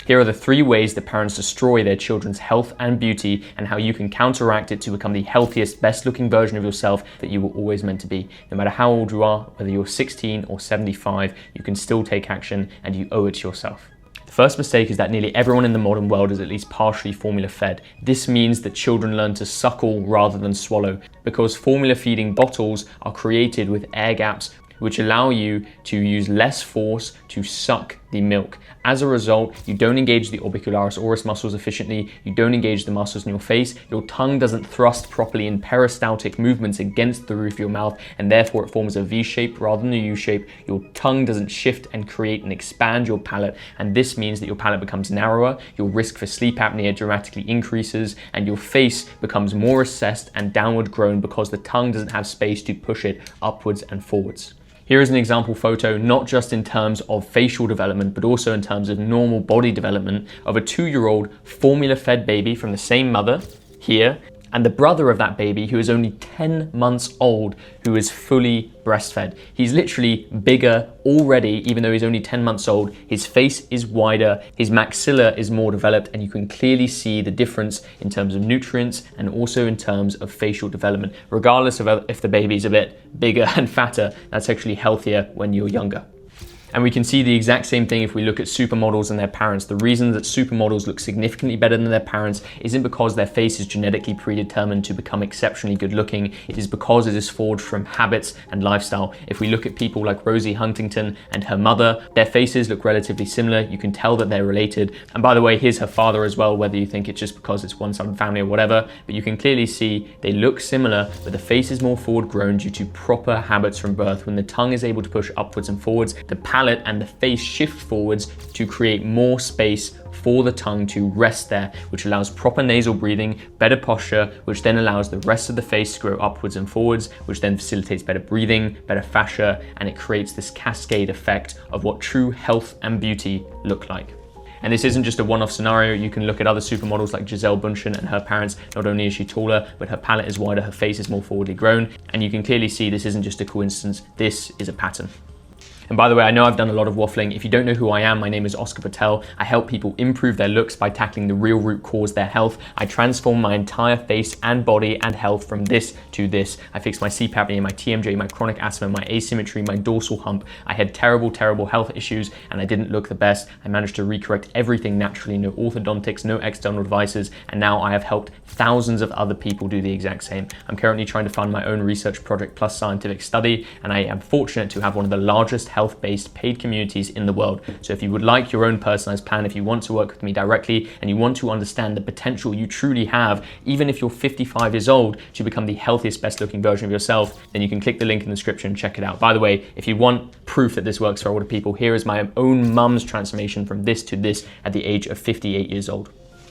Here are the 3 ways that parents destroy their children's health and beauty, and how you can counteract it to become the healthiest, best looking version of yourself that you were always meant to be. No matter how old you are, whether you're 16 or 75, you can still take action, and you owe it to yourself. The first mistake is that nearly everyone in the modern world is at least partially formula fed. This means that children learn to suckle rather than swallow, because formula feeding bottles are created with air gaps which allow you to use less force to suck the milk. As a result, you don't engage the orbicularis oris muscles efficiently, you don't engage the muscles in your face, your tongue doesn't thrust properly in peristaltic movements against the roof of your mouth, and therefore it forms a V shape rather than a U shape. Your tongue doesn't shift and create and expand your palate, and this means that your palate becomes narrower, your risk for sleep apnea dramatically increases, and your face becomes more recessed and downward grown because the tongue doesn't have space to push it upwards and forwards. Here is an example photo, not just in terms of facial development, but also in terms of normal body development, of a 2-year-old formula-fed baby from the same mother, here, and the brother of that baby who is only 10 months old, who is fully breastfed. He's literally bigger already, even though he's only 10 months old. His face is wider, his maxilla is more developed, and you can clearly see the difference in terms of nutrients and also in terms of facial development. Regardless of if the baby's a bit bigger and fatter, that's actually healthier when you're younger. And we can see the exact same thing if we look at supermodels and their parents. The reason that supermodels look significantly better than their parents isn't because their face is genetically predetermined to become exceptionally good looking. It is because it is forged from habits and lifestyle. If we look at people like Rosie Huntington and her mother, their faces look relatively similar. You can tell that they're related. And by the way, here's her father as well, whether you think it's just because it's one-sided family or whatever, but you can clearly see they look similar, but the face is more forward grown due to proper habits from birth. When the tongue is able to push upwards and forwards, the palate and the face shift forwards to create more space for the tongue to rest there, which allows proper nasal breathing, better posture, which then allows the rest of the face to grow upwards and forwards, which then facilitates better breathing, better fascia, and it creates this cascade effect of what true health and beauty look like. And this isn't just a one-off scenario. You can look at other supermodels like Gisele Bundchen and her parents. Not only is she taller, but her palate is wider, her face is more forwardly grown, and you can clearly see this isn't just a coincidence, this is a pattern. And by the way, I know I've done a lot of waffling. If you don't know who I am, my name is Oscar Patel. I help people improve their looks by tackling the real root cause, their health. I transform my entire face and body and health from this to this. I fix my sleep apnea, my TMJ, my chronic asthma, my asymmetry, my dorsal hump. I had terrible, terrible health issues and I didn't look the best. I managed to recorrect everything naturally, no orthodontics, no external devices, and now I have helped thousands of other people do the exact same. I'm currently trying to fund my own research project plus scientific study, and I am fortunate to have one of the largest health-based paid communities in the world. So if you would like your own personalized plan, if you want to work with me directly and you want to understand the potential you truly have, even if you're 55 years old, to become the healthiest, best looking version of yourself, then you can click the link in the description and check it out. By the way, if you want proof that this works for older people, here is my own mum's transformation from this to this at the age of 58 years old.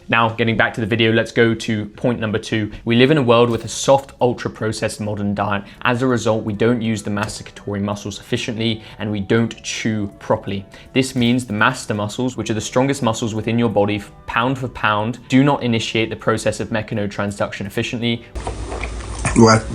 Now, getting back to the video, let's go to point number 2. We live in a world with a soft, ultra-processed modern diet. As a result, we don't use the masticatory muscles efficiently and we don't chew properly. This means the masseter muscles, which are the strongest muscles within your body, pound for pound, do not initiate the process of mechanotransduction efficiently. What?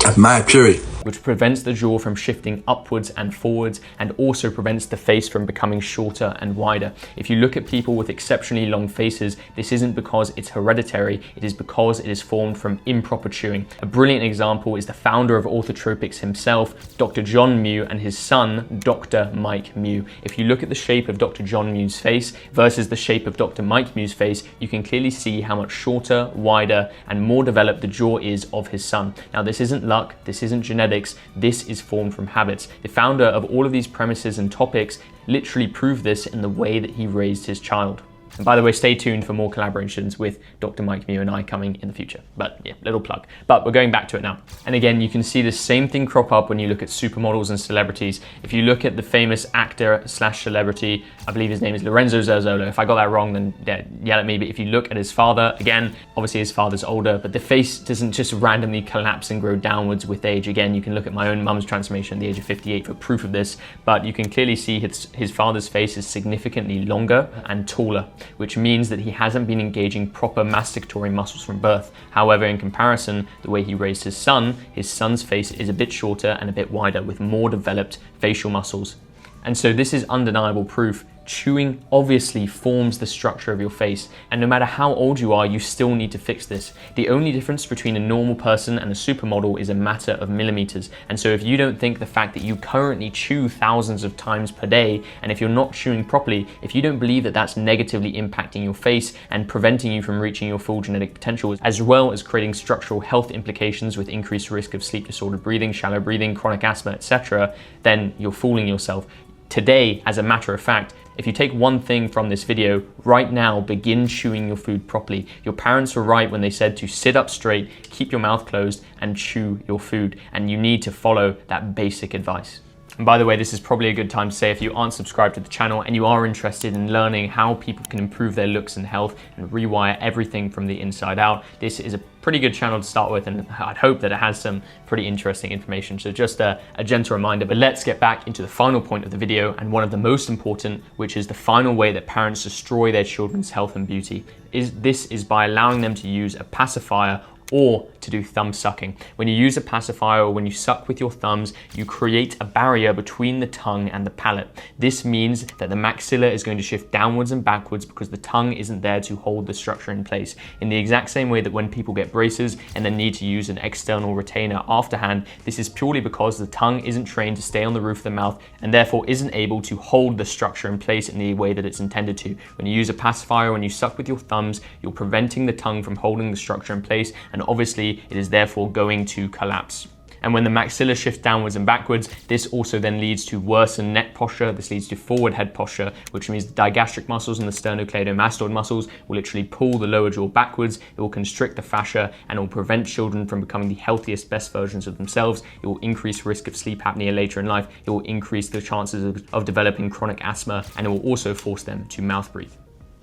That's my puree. Which prevents the jaw from shifting upwards and forwards and also prevents the face from becoming shorter and wider. If you look at people with exceptionally long faces, this isn't because it's hereditary, it is because it is formed from improper chewing. A brilliant example is the founder of orthotropics himself, Dr. John Mew, and his son, Dr. Mike Mew. If you look at the shape of Dr. John Mew's face versus the shape of Dr. Mike Mew's face, you can clearly see how much shorter, wider, and more developed the jaw is of his son. Now, this isn't luck, this isn't genetics, this is formed from habits. The founder of all of these premises and topics literally proved this in the way that he raised his child. And by the way, stay tuned for more collaborations with Dr. Mike Mew and I coming in the future. But yeah, little plug. But we're going back to it now. And again, you can see the same thing crop up when you look at supermodels and celebrities. If you look at the famous actor slash celebrity, I believe his name is Lorenzo Zarzolo. If I got that wrong, then yeah, yell at me. But if you look at his father, again, obviously his father's older, but the face doesn't just randomly collapse and grow downwards with age. Again, you can look at my own mum's transformation at the age of 58 for proof of this, but you can clearly see his father's face is significantly longer and taller, which means that he hasn't been engaging proper masticatory muscles from birth. However, in comparison, the way he raised his son's face is a bit shorter and a bit wider with more developed facial muscles. And so this is undeniable proof Chewing obviously forms the structure of your face, and no matter how old you are, you still need to fix this. The only difference between a normal person and a supermodel is a matter of millimeters, and so if you don't think the fact that you currently chew thousands of times per day, and if you're not chewing properly, if you don't believe that that's negatively impacting your face and preventing you from reaching your full genetic potential, as well as creating structural health implications with increased risk of sleep disordered breathing, shallow breathing, chronic asthma, etc., then you're fooling yourself. Today, as a matter of fact, if you take one thing from this video, right now, begin chewing your food properly. Your parents were right when they said to sit up straight, keep your mouth closed, and chew your food. And you need to follow that basic advice. And by the way, this is probably a good time to say if you aren't subscribed to the channel and you are interested in learning how people can improve their looks and health and rewire everything from the inside out, this is a pretty good channel to start with, and I'd hope that it has some pretty interesting information. So just a gentle reminder, but let's get back into the final point of the video, and one of the most important, which is the final way that parents destroy their children's health and beauty. This is by allowing them to use a pacifier or to do thumb sucking. When you use a pacifier or when you suck with your thumbs, you create a barrier between the tongue and the palate. This means that the maxilla is going to shift downwards and backwards because the tongue isn't there to hold the structure in place. In the exact same way that when people get braces and then need to use an external retainer afterhand, this is purely because the tongue isn't trained to stay on the roof of the mouth and therefore isn't able to hold the structure in place in the way that it's intended to. When you use a pacifier, when you suck with your thumbs, you're preventing the tongue from holding the structure in place, and obviously it is therefore going to collapse. And when the maxilla shifts downwards and backwards, this also then leads to worsened neck posture. This leads to forward head posture, which means the digastric muscles and the sternocleidomastoid muscles will literally pull the lower jaw backwards. It will constrict the fascia and it will prevent children from becoming the healthiest, best versions of themselves. It will increase risk of sleep apnea later in life. It will increase the chances of developing chronic asthma, and it will also force them to mouth breathe.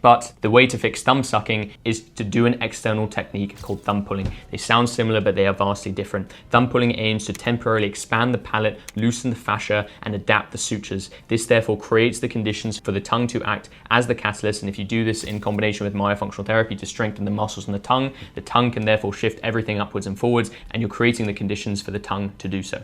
But the way to fix thumb sucking is to do an external technique called thumb pulling. They sound similar, but they are vastly different. Thumb pulling aims to temporarily expand the palate, loosen the fascia, and adapt the sutures. This therefore creates the conditions for the tongue to act as the catalyst, and if you do this in combination with myofunctional therapy to strengthen the muscles in the tongue can therefore shift everything upwards and forwards, and you're creating the conditions for the tongue to do so.